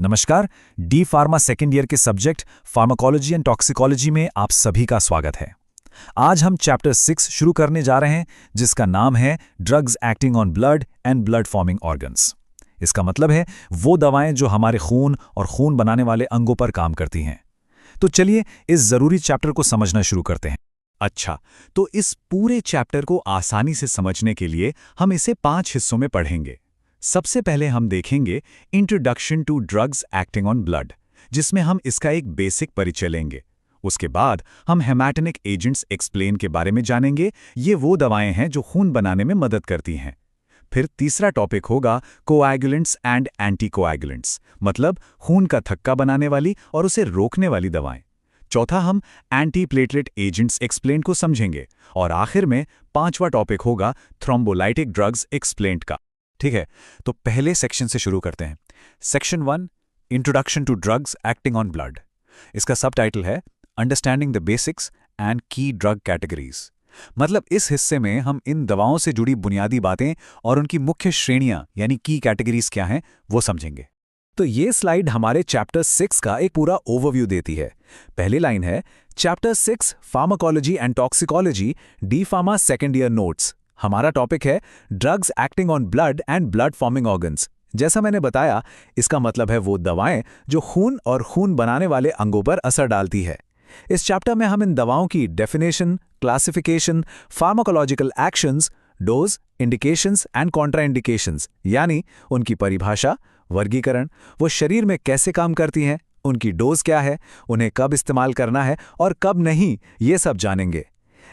नमस्कार। D pharma second year के subject pharmacology and toxicology में आप सभी का स्वागत है। आज हम चैप्टर 6 शुरू करने जा रहे हैं, जिसका नाम है drugs acting on blood and blood forming organs. इसका मतलब है वो दवाएं जो हमारे खून और खून बनाने वाले अंगों पर काम करती हैं। तो चलिए इस जरूरी चैप्टर को समझना शुरू करते हैं। अच्छा, तो इस पूरे चैप्टर को आसानी से समझने के लिए हम इसे 5 हिस्सों में पढ़ेंगे। सबसे पहले हम देखेंगे introduction to drugs acting on blood, जिसमें हम इसका एक बेसिक परिचय लेंगे। उसके बाद हम हेमाटोनिक एजेंट्स एक्सप्लेन के बारे में जानेंगे। ये वो दवाएं हैं जो खून बनाने में मदद करती हैं। फिर तीसरा टॉपिक होगा कोएगुलेंट्स एंड एंटीकोएगुलेंट्स, मतलब खून का थक्का बनाने वाली और उसे रोकने वाली दवाएं। चौथा हम एंटीप्लेटलेट एजेंट्स एक्सप्लेन को समझेंगे। और आखिर में 5वां टॉपिक होगा थ्रोम्बोलाइटिक ड्रग्स एक्सप्लेन्ड का। ठीक है, तो पहले सेक्शन से शुरू करते हैं। Section 1, introduction to drugs acting on blood. इसका सब टाइटल है understanding the basics and key drug categories. मतलब इस हिस्से में हम इन दवाओं से जुड़ी बुनियादी बातें और उनकी मुख्य श्रेणियां यानी की कैटेगरीज क्या हैं वो समझेंगे। तो ये स्लाइड हमारे चैप्टर 6 का एक पूरा ओवरव्यू देती है। पहली लाइन है chapter 6 pharmacology and toxicology D pharma second year notes. हमारा टॉपिक है drugs acting on blood and blood forming organs. जैसा मैंने बताया, इसका मतलब है वो दवाएं जो खून और खून बनाने वाले अंगों पर असर डालती है। इस चैप्टर में हम इन दवाओं की definition, classification, pharmacological actions, dose, indications and contraindications यानी उनकी परिभाषा, वर्गीकरण, वो शरीर में कैसे काम करती हैं, उनकी डोज क्या है, उन्हें कब इस्तेमाल करना है और कब नहीं, ये सब जानेंगे।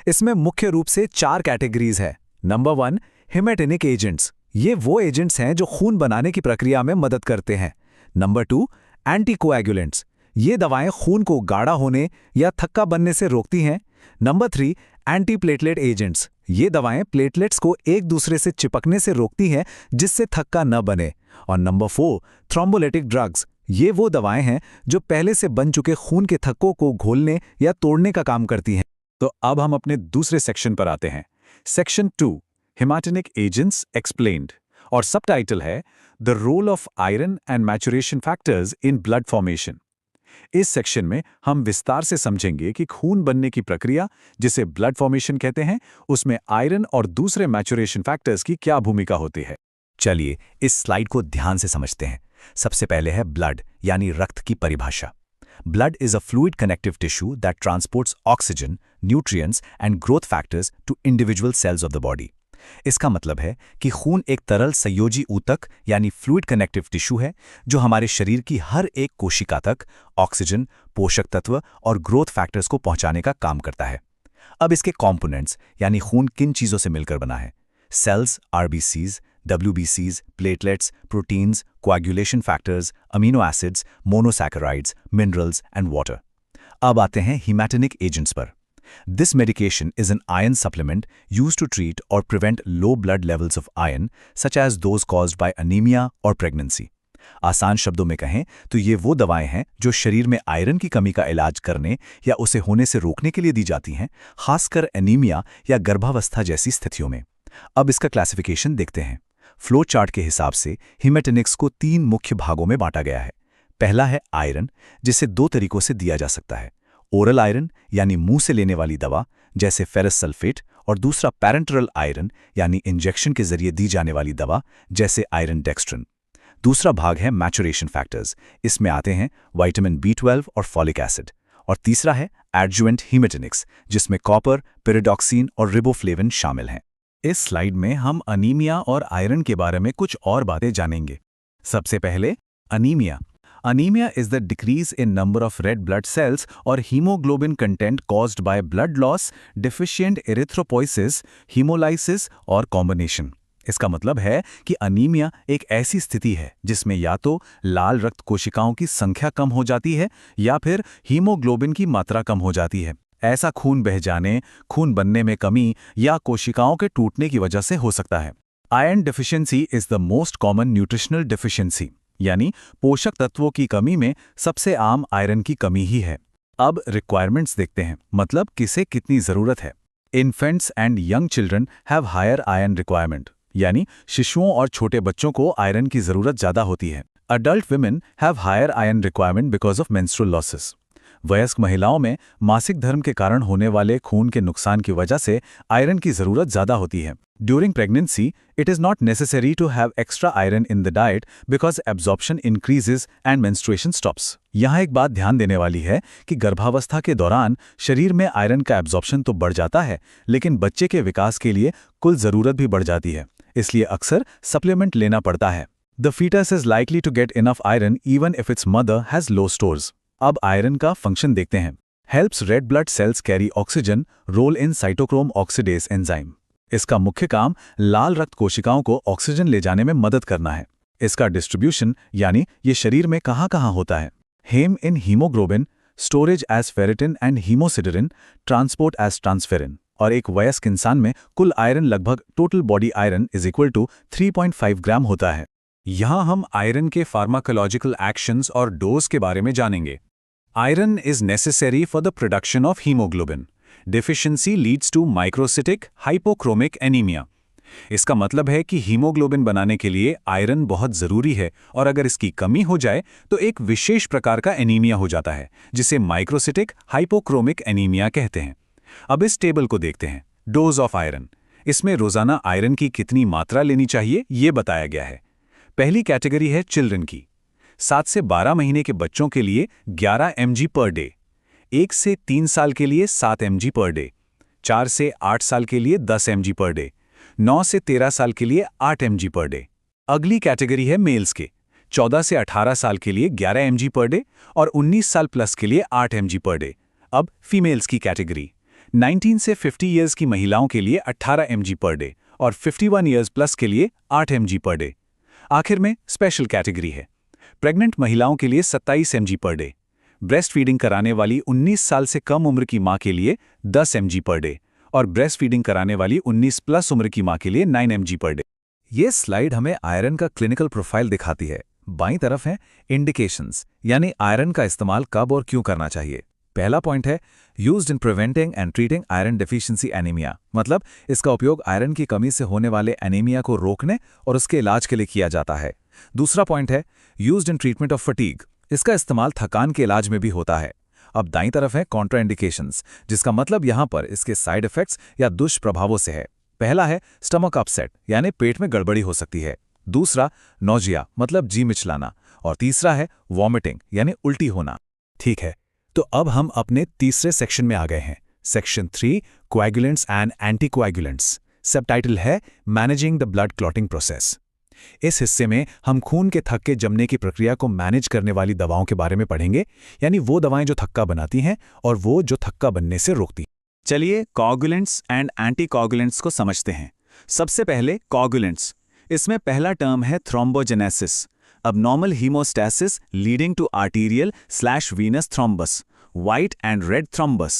इसमें मुख्य रूप से 4 कैटेगरीज है। Number 1, hematonic agents. ये वो एजेंट्स हैं जो खून बनाने की प्रक्रिया में मदद करते हैं। Number 2, anticoagulants. ये दवाएं खून को गाढ़ा होने या थक्का बनने से रोकती हैं। Number 3, antiplatelet agents. ये दवाएं प्लेटलेट्स को एक दूसरे से चिपकने से रोकती हैं, जिससे थक्का न बने। और नंबर 4, थ्रोम्बोलाइटिक ड्रग्स। ये वो दवाएं हैं जो पहले से बन चुके खून के थक्कों को घोलने या तोड़ने का काम करती हैं। तो अब हम अपने दूसरे सेक्शन पर आते हैं। सेक्शन 2, हेमाटोनिक एजेंट्स एक्सप्लेन्ड, और सब टाइटल है the role of iron and maturation factors in blood formation. इस सेक्शन में हम विस्तार से समझेंगे कि खून बनने की प्रक्रिया, जिसे ब्लड फॉर्मेशन कहते हैं, उसमें आयरन और दूसरे मैचुरेशन फैक्टर्स की क्या भूमिका होती है। चलिए इस स्लाइड को ध्यान से समझते हैं। सबसे पहले है ब्लड यानी रक्त की परिभाषा। Blood is a fluid connective tissue that transports oxygen, nutrients and growth factors to individual cells of the body. इसका मतलब है कि खून एक तरल संयोजी ऊतक यानी फ्लूइड कनेक्टिव टिश्यू है जो हमारे शरीर की हर एक कोशिका तक ऑक्सीजन, पोषक तत्व और ग्रोथ फैक्टर्स को पहुंचाने का काम करता है। अब इसके कंपोनेंट्स यानी खून किन चीजों से मिलकर बना है? Cells, RBCs, WBCs, platelets, proteins, coagulation factors, amino acids, monosaccharides, minerals and water. अब आते हैं हेमाटोनिक एजेंट्स पर। This medication is an iron supplement used to treat or prevent low blood levels of iron such as those caused by anaemia or pregnancy. आसान शब्दों में कहें तो ये वो दवाएं हैं जो शरीर में आयरन की कमी का इलाज करने या उसे होने से रोकने के लिए दी जाती हैं, खासकर एनीमिया या गर्भावस्था जैसी स्थितियों में। अब इसका क्लासिफिकेशन देखते हैं। फ्लो चार्ट के हिसाब से हेमाटोनिक्स को 3 मुख्य भागों में बांटा गया है। पहला है आयरन, जिसे 2 तरीकों से दिया जा सकता है। ओरल आयरन यानी मुंह से लेने वाली दवा जैसे फेरस सल्फेट, और दूसरा पैरेंटरल आयरन यानी इंजेक्शन के जरिए दी जाने वाली दवा जैसे आयरन डेक्स्ट्रिन। दूसरा भाग है मैचुरेशन फैक्टर्स। इसमें आते हैं विटामिन B12 और फॉलिक एसिड। और तीसरा है एडजुवेंट हेमाटोनिक्स, जिसमें कॉपर, पिरिडॉक्सिन और रिबोफ्लेविन शामिल हैं। इस स्लाइड में हम अनीमिया और आयरन के बारे में कुछ और बातें जानेंगे। सबसे पहले anaemia. Anaemia is the decrease in number of red blood cells or haemoglobin content caused by blood loss, deficient erythropoiesis, haemolysis or combination. इसका मतलब है कि अनीमिया एक ऐसी स्थिति है जिसमें या तो लाल रक्त कोशिकाओं की संख्या कम हो जाती है या फिर हीमोग्लोबिन की मात्रा कम हो जाती है। ऐसा खून बह जाने, खून बनने में कमी या कोशिकाओं के टूटने की वजह से हो सकता है। Iron deficiency is the most common nutritional deficiency, यानी पोषक तत्वों की कमी में सबसे आम आयरन की कमी ही है। अब रिक्वायरमेंट्स देखते हैं, मतलब किसे कितनी जरूरत है। Infants and young children have higher iron requirement, यानी शिशुओं और छोटे बच्चों को आयरन की जरूरत ज्यादा होती है। Adult women have higher iron requirement because of menstrual losses. वयस्क महिलाओं में मासिक धर्म के कारण होने वाले खून के नुकसान की वजह से आयरन की ज़रूरत ज़्यादा होती है। During pregnancy, it is not necessary to have extra iron in the diet because absorption increases and menstruation stops. यहाँ एक बात ध्यान देने वाली है कि गर्भावस्था के दौरान शरीर में आयरन का एब्जॉर्प्शन तो बढ़ जाता है, लेकिन बच्चे के विकास के लिए कुल ज़रूरत भी बढ़ जाती है, इसलिए अक्सर सप्लीमेंट लेना पड़ता है। The fetus is likely to get enough iron even if its mother has low stores. अब आयरन का फंक्शन देखते हैं। Helps red blood cells carry oxygen, role in cytochrome oxidase enzyme. इसका मुख्य काम लाल रक्त कोशिकाओं को ऑक्सीजन ले जाने में मदद करना है। इसका डिस्ट्रीब्यूशन यानी ये शरीर में कहाँ होता है। Haem in haemoglobin, storage as ferritin and haemosiderin, transport as transferrin. और एक वयस्क इंसान में कुल आयरन लगभग total body iron is equal to 3.5 gram होता है। यहाँ हम आयरन के फार्माकोलॉजिकल एक्शंस और डोज के बारे में जानेंगे। Iron is necessary for the production of haemoglobin. Deficiency leads to microcytic hypochromic anaemia. इसका मतलब है कि हीमोग्लोबिन बनाने के लिए आयरन बहुत ज़रूरी है और अगर इसकी कमी हो जाए तो एक विशेष प्रकार का एनीमिया हो जाता है जिसे माइक्रोसिटिक हाइपोक्रोमिक एनीमिया कहते हैं। अब इस टेबल को देखते हैं। डोज ऑफ आयरन, इसमें रोज़ाना आयरन की कितनी मात्रा लेनी चाहिए ये बताया गया है। पहली कैटेगरी है चिल्ड्रन की। 7 से 12 महीने के बच्चों के लिए 11 mg पर डे, 1 से 3 साल के लिए 7 mg पर डे, 4 से 8 साल के लिए 10 mg पर डे, 9 से 13 साल के लिए 8 mg पर डे। अगली कैटेगरी है मेल्स के। 14 से 18 साल के लिए 11 mg पर डे और 19 साल प्लस के लिए 8 mg पर डे। अब फीमेल्स की कैटेगरी। 19 से 50 ईयर्स की महिलाओं के लिए 18 mg पर डे और 51 ईयर्स प्लस के लिए 8 mg पर डे। आखिर में स्पेशल कैटेगरी है। प्रेग्नेंट महिलाओं के लिए 27 mg per day, breast feeding कराने वाली 19 साल से कम उम्र की मां के लिए 10 mg पर डे और ब्रेस्ट फीडिंग कराने वाली 19 प्लस उम्र की मां के लिए 9 mg पर डे। ये स्लाइड हमें आयरन का क्लिनिकल प्रोफाइल दिखाती है। बाईं तरफ है इंडिकेशंस, यानी आयरन का इस्तेमाल कब और क्यों करना चाहिए। पहला पॉइंट है used in preventing and treating iron deficiency anaemia, मतलब इसका उपयोग आयरन की कमी से होने वाले एनीमिया को रोकने और उसके इलाज के लिए किया जाता है। दूसरा पॉइंट है used in treatment of fatigue, इसका इस्तेमाल थकान के इलाज में भी होता है। अब दाईं तरफ है कॉन्ट्राइंडिकेशंस, जिसका मतलब यहाँ पर इसके साइड इफेक्ट्स या दुष्प्रभावों से है। पहला है स्टमक अपसेट, यानी पेट में गड़बड़ी हो सकती है। दूसरा नोजिया, मतलब जी मिचलाना। और तीसरा है वॉमिटिंग, यानी उल्टी होना। ठीक है, तो अब हम अपने तीसरे सेक्शन में आ गए हैं। Section 3, coagulants and anticoagulants. Subtitle है managing the blood clotting process. इस हिस्से में हम खून के थक्के जमने की प्रक्रिया को मैनेज करने वाली दवाओं के बारे में पढ़ेंगे, यानी वो दवाएं जो थक्का बनाती हैं और वो जो थक्का बनने से रोकती। चलिए कोएगुलेंट्स एंड एंटीकोएगुलेंट्स को समझते हैं। सबसे पहले कोएगुलेंट्स। इसमें पहला टर्म है थ्रोम्बोजेनेसिस, abnormal hemostasis leading to arterial/venous thrombus, white and red thrombus।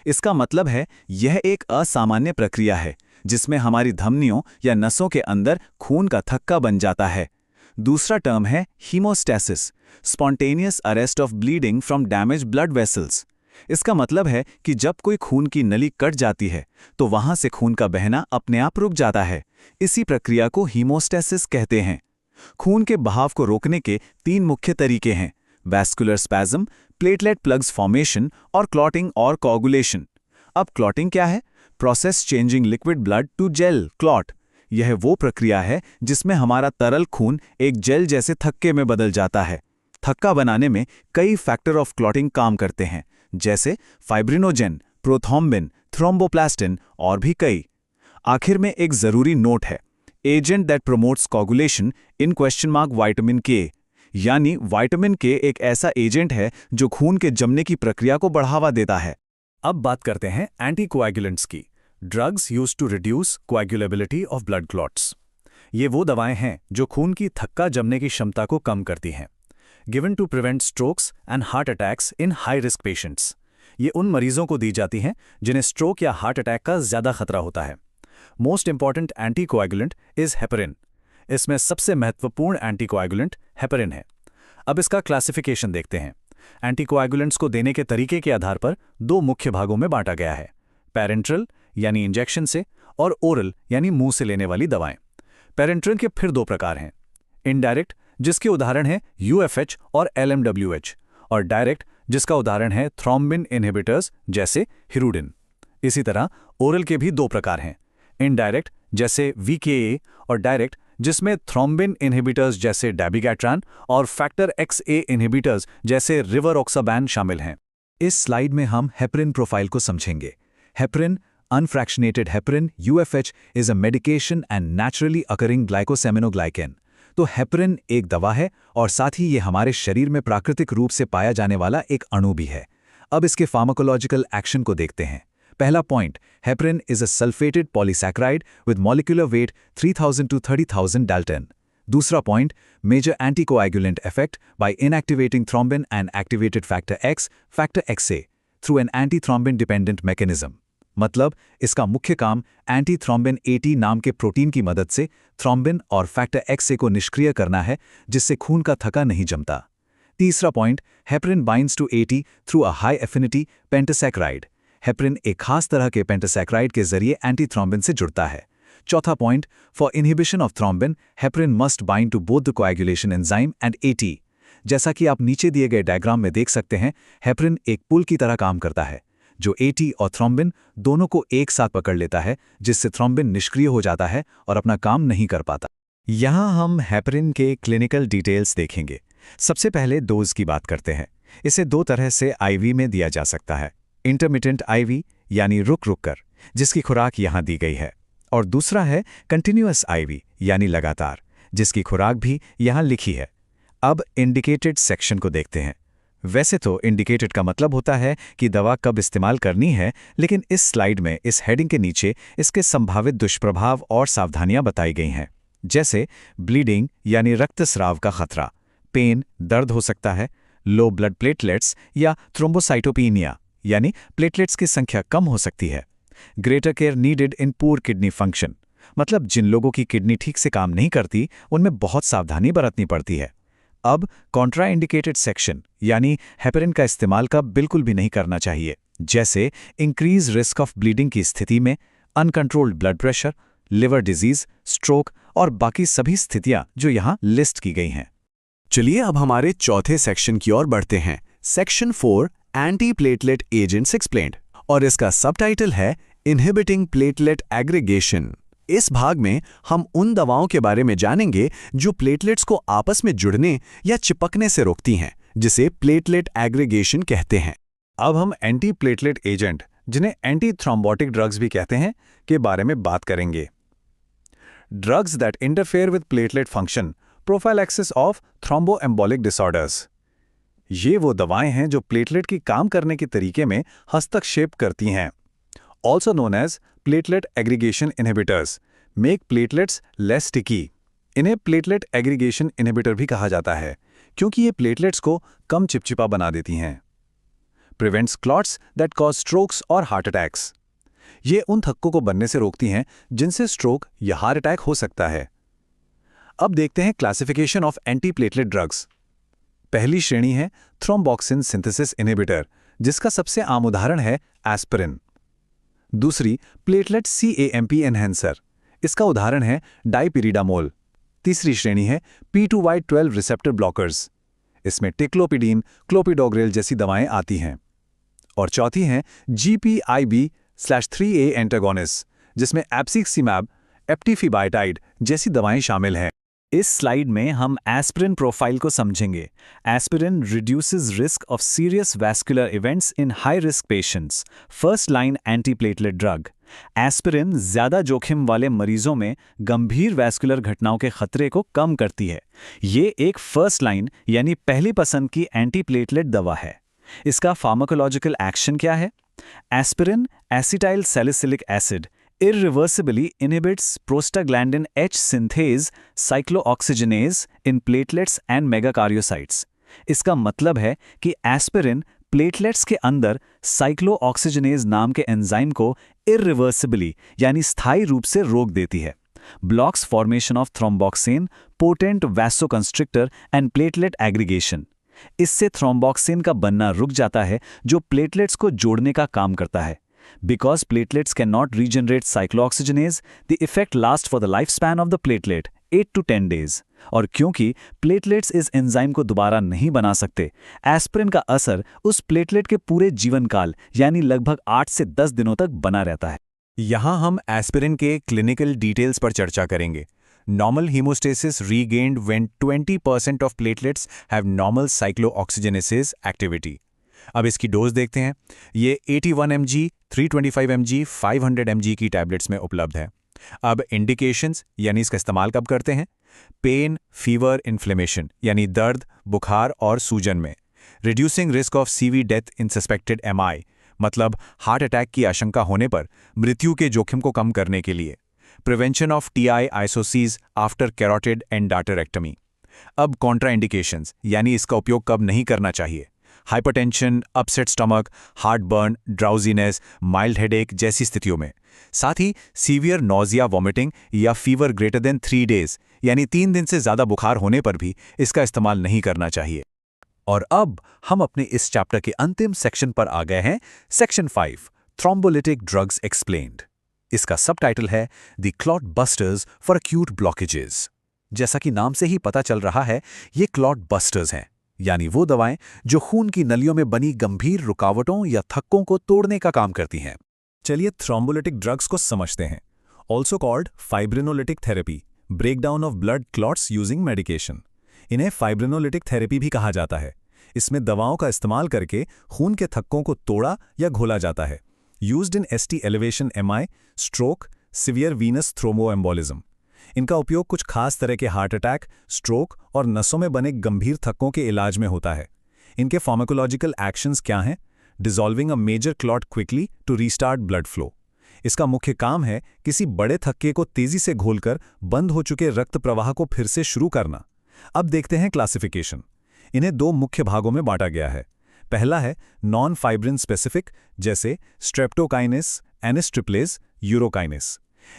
इसका मतलब है यह एक असामान्य प्रक्रिया है जिसमें हमारी धमनियों या नसों के अंदर खून का थक्का बन जाता है। दूसरा टर्म है हीमोस्टैसिस, spontaneous arrest of bleeding from damaged blood vessels। इसका मतलब है कि जब कोई खून की नली कट जाती है तो वहां से खून का बहना अपने आप रुक जाता है। इसी प्रक्रिया को हीमोस्टैसिस कहते हैं। खून के बहाव को रोकने के 3 मुख्य तरीके हैं: vascular spasm, platelet plugs formation और क्लॉटिंग और कोगुलेशन। अब क्लॉटिंग क्या है? Process changing liquid blood to gel clot. यह वो प्रक्रिया है जिसमें हमारा तरल खून एक जेल जैसे थक्के में बदल जाता है। थक्का बनाने में कई फैक्टर ऑफ क्लॉटिंग काम करते हैं, जैसे फाइब्रिनोजेन, प्रोथ्रोम्बिन, थ्रोम्बोप्लास्टिन और भी कई। आखिर में एक जरूरी नोट है, agent that promotes coagulation in vitamin के, यानी विटामिन के एक ऐसा एजेंट है जो खून के जमने की प्रक्रिया को बढ़ावा देता है। अब बात करते हैं एंटीकोएगुलेंट्स की। Drugs used to reduce coagulability of blood clots. ये वो दवाएं हैं जो खून की थक्का जमने की क्षमता को कम करती हैं। Given to prevent strokes and heart attacks in high risk patients. ये उन मरीजों को दी जाती हैं जिन्हें स्ट्रोक या हार्ट अटैक का ज्यादा खतरा होता है। Most important anticoagulant is heparin. इसमें सबसे महत्वपूर्ण एंटीकोएगुलेंट हेपरिन है। अब इसका क्लासिफिकेशन देखते हैं। एंटीकोएगुलेंट्स को देने के तरीके के आधार पर 2 मुख्य भागों में बांटा गया है: पैरेंट्रल यानी इंजेक्शन से, और ओरल यानी मुंह से लेने वाली दवाएं। पैरेंट्रल के फिर 2 प्रकार हैं: इनडायरेक्ट जिसके उदाहरण हैं UFH और LMWH, और डायरेक्ट, जिसका उदाहरण है थ्रोम्बिन इनहिबिटर्स जैसे हिरुडिन। इसी तरह ओरल के भी दो प्रकार हैं, इनडायरेक्ट जैसे VKA, और डायरेक्ट जिसमें थ्रोम्बिन इनहिबिटर्स जैसे डैबिगैट्रान और फैक्टर XA इनहिबिटर्स जैसे रिवरऑक्साबैन शामिल हैं। इस स्लाइड में हम हेपरिन प्रोफाइल को समझेंगे। Heparin, unfractionated heparin UFH, is a medication and naturally occurring glycosaminoglycan. तो हेपरिन एक दवा है और साथ ही ये हमारे शरीर में प्राकृतिक रूप से पाया जाने वाला एक अणु भी है। अब इसके फार्माकोलॉजिकल एक्शन को देखते हैं। पहला point, heparin is a sulphated polysaccharide with molecular weight 3000 to 30,000 dalton. दूसरा point, major anticoagulant effect by inactivating thrombin and activated factor X, factor XA through an antithrombin dependent mechanism. मतलब इसका मुख्य काम anti thrombin 80 नाम के protein की मदद से थ्रोम्बिन और फैक्टर XA को निष्क्रिय करना है, जिससे खून का थक्का नहीं जमता। तीसरा point, heparin binds to 80 through a high affinity pentasaccharide. Heparin एक खास तरह के पेंटासैकेराइड के जरिए एंटी थ्रोम्बिन से जुड़ता है। चौथा point, for inhibition of thrombin, heparin must bind to both the coagulation enzyme and AT। जैसा कि आप नीचे दिए गए डायग्राम में देख सकते हैं, हेपरिन एक पुल की तरह काम करता है, जो AT और थ्रोम्बिन दोनों को एक साथ पकड़ लेता है, जिससे थ्रोम्बिन निष्क्रिय हो जाता है और अपना काम नहीं कर पाता। यहाँ हम हेपरिन के क्लिनिकल डिटेल्स देखेंगे। सबसे पहले डोज की बात करते हैं। इसे दो तरह से IV में दिया जा सकता है, इंटरमिटेंट IV यानी रुक कर, जिसकी खुराक यहाँ दी गई है, और दूसरा है कंटिन्यूअस IV यानी लगातार, जिसकी खुराक भी यहाँ लिखी है। अब इंडिकेटेड सेक्शन को देखते हैं। वैसे तो इंडिकेटेड का मतलब होता है कि दवा कब इस्तेमाल करनी है, लेकिन इस स्लाइड में इस हेडिंग के नीचे इसके संभावित दुष्प्रभाव और सावधानियां बताई गई हैं, जैसे ब्लीडिंग यानी रक्तस्राव का खतरा, पेन दर्द हो सकता है, लो ब्लड प्लेटलेट्स या थ्रोम्बोसाइटोपिनिया यानी प्लेटलेट्स की संख्या कम हो सकती है, greater care needed in poor kidney function, मतलब जिन लोगों की किडनी ठीक से काम नहीं करती उनमें बहुत सावधानी बरतनी पड़ती है। अब कॉन्ट्राइंडिकेटेड सेक्शन यानी हेपरिन का इस्तेमाल का बिल्कुल भी नहीं करना चाहिए, जैसे इंक्रीज रिस्क ऑफ ब्लीडिंग की स्थिति में, uncontrolled blood pressure, liver disease, stroke और बाकी सभी स्थितियां जो यहाँ लिस्ट की गई हैं। चलिए अब हमारे चौथे सेक्शन की ओर बढ़ते हैं। Section 4, anti platelet agents explained, और इसका सबटाइटल है इनहिबिटिंग प्लेटलेट एग्रीगेशन। इस भाग में हम उन दवाओं के बारे में जानेंगे जो प्लेटलेट्स को आपस में जुड़ने या चिपकने से रोकती हैं, जिसे प्लेटलेट एग्रीगेशन कहते हैं। अब हम एंटी प्लेटलेट एजेंट, जिन्हें एंटी थ्रोम्बोटिक ड्रग्स भी कहते हैं, के बारे में बात करेंगे। Drugs that interfere with platelet function, prophylaxis of thromboembolic disorders. ये वो दवाएं हैं जो प्लेटलेट की काम करने के तरीके में हस्तक्षेप करती हैं। Also known as platelet aggregation inhibitors, make platelets less sticky. इन्हें प्लेटलेट एग्रीगेशन इनहिबिटर भी कहा जाता है, क्योंकि ये प्लेटलेट्स को कम चिपचिपा बना देती हैं। Prevents clots that cause strokes और हार्ट अटैक्स। ये उन थक्कों को बनने से रोकती हैं जिनसे स्ट्रोक या हार्ट अटैक हो सकता है। अब देखते हैं classification of anti platelet drugs. पहली श्रेणी है थ्रोम्बोक्सिन सिंथेसिस इनहिबिटर, जिसका सबसे आम उदाहरण है एस्पिरिन। दूसरी प्लेटलेट CAMP एनहेंसर, इसका उदाहरण है डाइपिरिडामोल। तीसरी श्रेणी है P2Y12 रिसेप्टर ब्लॉकर्स, इसमें टिक्लोपिडीन, क्लोपिडोग्रेल जैसी दवाएं आती हैं। और चौथी हैं GPIB/3A एंटागोनिस्ट, जिसमें एप्सिक्सिमैब, एप्टिफिबाइटाइड जैसी दवाएं शामिल हैं। इस स्लाइड में हम एस्पिरिन प्रोफाइल को समझेंगे। Aspirin reduces risk of serious vascular events in high risk patients, first line antiplatelet drug. Aspirin ज्यादा जोखिम वाले मरीजों में गंभीर वैस्कुलर घटनाओं के खतरे को कम करती है। ये एक फर्स्ट लाइन यानी पहली पसंद की एंटीप्लेटलेट दवा है। इसका फार्माकोलॉजिकल एक्शन क्या है? Aspirin acetyl salicylic acid irreversibly inhibits prostaglandin H synthase cyclooxygenase in platelets and megakaryocytes। इसका मतलब है कि एस्पिरिन प्लेटलेट्स के अंदर साइक्लोऑक्सीजनेज नाम के एंजाइम को irreversibly यानी स्थायी रूप से रोक देती है। Blocks formation of thromboxane, potent vasoconstrictor and platelet aggregation. इससे थ्रोम्बोक्सिन का बनना रुक जाता है, जो प्लेटलेट्स को जोड़ने का काम करता है। Because platelets cannot regenerate cyclooxygenase, the effect lasts for the lifespan of the platelet, 8 to 10 days. और क्योंकि प्लेटलेट्स इस एंजाइम को दोबारा नहीं बना सकते, एस्पिरिन का असर उस प्लेटलेट के पूरे जीवन काल यानी लगभग 8 से 10 दिनों तक बना रहता है। यहाँ हम एस्पिरिन के क्लिनिकल डिटेल्स पर चर्चा करेंगे। Normal haemostasis regained when 20% of platelets have normal cyclooxygenase activity. अब इसकी डोज देखते हैं। ये 81 mg, 325 mg, 500 mg की टैबलेट्स में उपलब्ध है। अब इंडिकेशंस यानी इसका इस्तेमाल कब करते हैं? पेन, फीवर, इन्फ्लेमेशन यानी दर्द, बुखार और सूजन में। Reducing risk of CV death in suspected MI मतलब हार्ट अटैक की आशंका होने पर मृत्यु के जोखिम को कम करने के लिए। प्रिवेंशन ऑफ टीआई आइसोसीज आफ्टर कैरोटिड एंडार्टरेक्टमी। अब कॉन्ट्राइंडिकेशंस यानी इसका उपयोग कब नहीं करना चाहिए। Hypertension, upset stomach, heartburn, drowsiness, mild headache जैसी स्थितियों में। साथ ही सीवियर नॉजिया, वॉमिटिंग या फीवर ग्रेटर देन 3 डेज यानी 3 दिन से ज़्यादा बुखार होने पर भी इसका इस्तेमाल नहीं करना चाहिए। और अब हम अपने इस चैप्टर के अंतिम सेक्शन पर आ गए हैं, सेक्शन 5, थ्रोम्बोलिटिक ड्रग्स एक्सप्लेन्ड। इसका सबटाइटल है the clot busters for acute blockages. जैसा कि नाम से ही पता चल रहा है, ये क्लॉट बस्टर्स हैं, यानी वो दवाएं जो खून की नलियों में बनी गंभीर रुकावटों या थक्कों को तोड़ने का काम करती हैं। चलिए थ्रोम्बोलिटिक ड्रग्स को समझते हैं। Also called fibrinolytic therapy, breakdown of blood clots using medication. इन्हें फाइब्रिनोलिटिक थेरेपी भी कहा जाता है। इसमें दवाओं का इस्तेमाल करके खून के थक्कों को तोड़ा या घोला जाता है। Used in ST elevation MI, stroke, severe Venus thromboembolism. इनका उपयोग कुछ खास तरह के हार्ट अटैक, स्ट्रोक और नसों में बने गंभीर थक्कों के इलाज में होता है। इनके फार्माकोलॉजिकल एक्शंस क्या हैं? Dissolving a major clot quickly to restart blood flow. इसका मुख्य काम है किसी बड़े थक्के को तेजी से घोलकर बंद हो चुके रक्त प्रवाह को फिर से शुरू करना। अब देखते हैं क्लासिफिकेशन। इन्हें 2 मुख्य भागों में बांटा गया है। पहला है नॉन फाइब्रिन स्पेसिफिक, जैसे स्ट्रेप्टोकाइनेस, एनिस्ट्रिप्लेज, यूरोकाइनेस।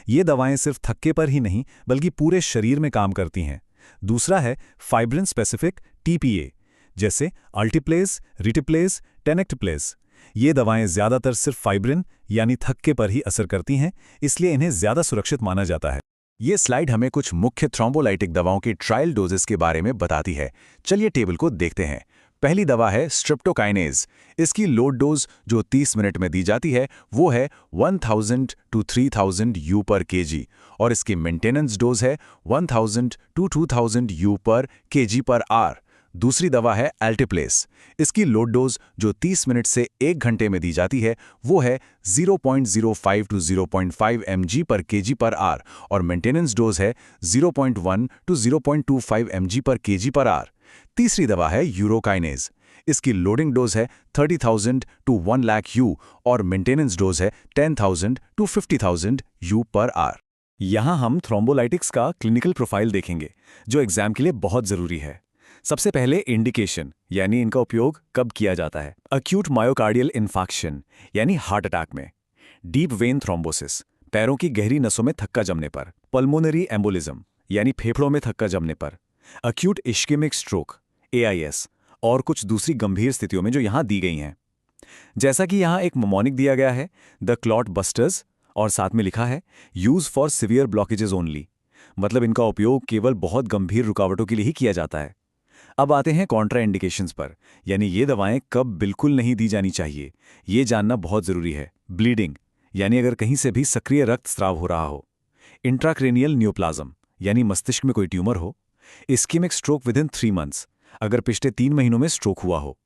ये दवाएं सिर्फ थक्के पर ही नहीं बल्कि पूरे शरीर में काम करती हैं। दूसरा है फाइब्रिन स्पेसिफिक टीपीए, जैसे अल्टीप्लेज, रिटिप्लेज, टेनेक्टप्लेज। ये दवाएं ज्यादातर सिर्फ फाइब्रिन यानी थक्के पर ही असर करती हैं, इसलिए इन्हें ज्यादा सुरक्षित माना जाता है। ये स्लाइड हमें कुछ मुख्य थ्रोम्बोलाइटिक दवाओं की ट्रायल डोजेस के बारे में बताती है। चलिए टेबल को देखते हैं। पहली दवा है स्ट्रेप्टोकाइनेज। इसकी लोड डोज जो 30 मिनट में दी जाती है वो है 1000 to 3000 U पर kg और इसकी मेंटेनेंस डोज है 1000 to 2000 U पर kg पर आर। दूसरी दवा है अल्टीप्लेस। इसकी लोड डोज जो 30 मिनट से 1 घंटे में दी जाती है वो है 0.05 to 0.5 mg पर kg पर आर और मेंटेनेंस डोज है 0.1 to 0.25 mg पर kg पर आर। तीसरी दवा है यूरोकाइनेज। इसकी लोडिंग डोज है 30,000 to 1 लाख U और मेंटेनेंस डोज है 10,000 to 50,000 U पर आर। यहाँ हम थ्रोम्बोलाइटिक्स का क्लिनिकल प्रोफाइल देखेंगे, जो एग्जाम के लिए बहुत जरूरी है। सबसे पहले इंडिकेशन यानी इनका उपयोग कब किया जाता है। अक्यूट मायोकार्डियल इन्फाक्शन यानी हार्ट अटैक में। डीप वेन थ्रोम्बोसिस, पैरों की गहरी नसों में थक्का जमने पर। पल्मोनरी एम्बोलिज्म यानी फेफड़ों में थक्का जमने पर। अक्यूट इश्केमिक स्ट्रोक AIS और कुछ दूसरी गंभीर स्थितियों में जो यहाँ दी गई हैं। जैसा कि यहाँ एक ममोनिक दिया गया है, द क्लॉट बस्टर्स, और साथ में लिखा है use for severe blockages only, मतलब इनका उपयोग केवल बहुत गंभीर रुकावटों के लिए ही किया जाता है। अब आते हैं कॉन्ट्रा इंडिकेशंस पर, यानी ये दवाएं कब बिल्कुल नहीं दी जानी चाहिए, ये जानना बहुत जरूरी है। ब्लीडिंग यानी अगर कहीं से भी सक्रिय रक्तस्राव हो रहा हो। इंट्राक्रेनियल न्यूप्लाज्म यानी मस्तिष्क में कोई ट्यूमर हो। Ischaemic stroke within 3 months, अगर पिछले 3 महीनों में स्ट्रोक हुआ हो।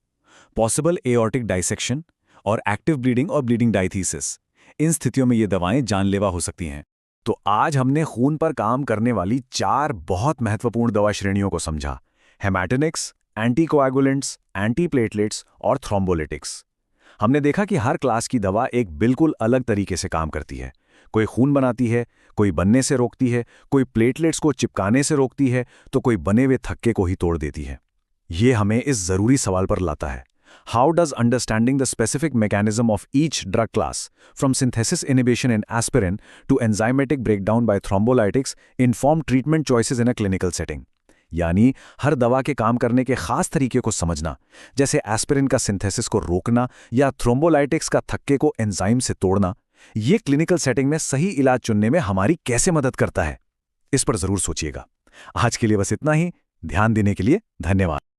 पॉसिबल एओर्टिक डाइसेक्शन और एक्टिव ब्लीडिंग और ब्लीडिंग डायथीसिस, इन स्थितियों में ये दवाएं जानलेवा हो सकती हैं। तो आज हमने खून पर काम करने वाली 4 बहुत महत्वपूर्ण दवा श्रेणियों को समझा। हेमाटोनिक्स, एंटीकोएगुलेंट्स, एंटीप्लेटलेट्स और थ्रोम्बोलिटिक्स। हमने देखा कि हर क्लास की दवा एक बिल्कुल अलग तरीके से काम करती है। कोई खून बनाती है, कोई बनने से रोकती है, कोई प्लेटलेट्स को चिपकाने से रोकती है, तो कोई बने हुए थक्के को ही तोड़ देती है। ये हमें इस जरूरी सवाल पर लाता है, how does understanding the specific mechanism of each drug class from synthesis inhibition in aspirin to enzymatic breakdown by thrombolytics inform treatment choices in a clinical setting. यानी हर दवा के काम करने के खास तरीके को समझना, जैसे एस्पिरिन का सिंथेसिस को रोकना या थ्रोम्बोलाइटिक्स का थक्के को एंजाइम से तोड़ना, ये क्लिनिकल सेटिंग में सही इलाज चुनने में हमारी कैसे मदद करता है, इस पर जरूर सोचिएगा। आज के लिए बस इतना ही। ध्यान देने के लिए धन्यवाद।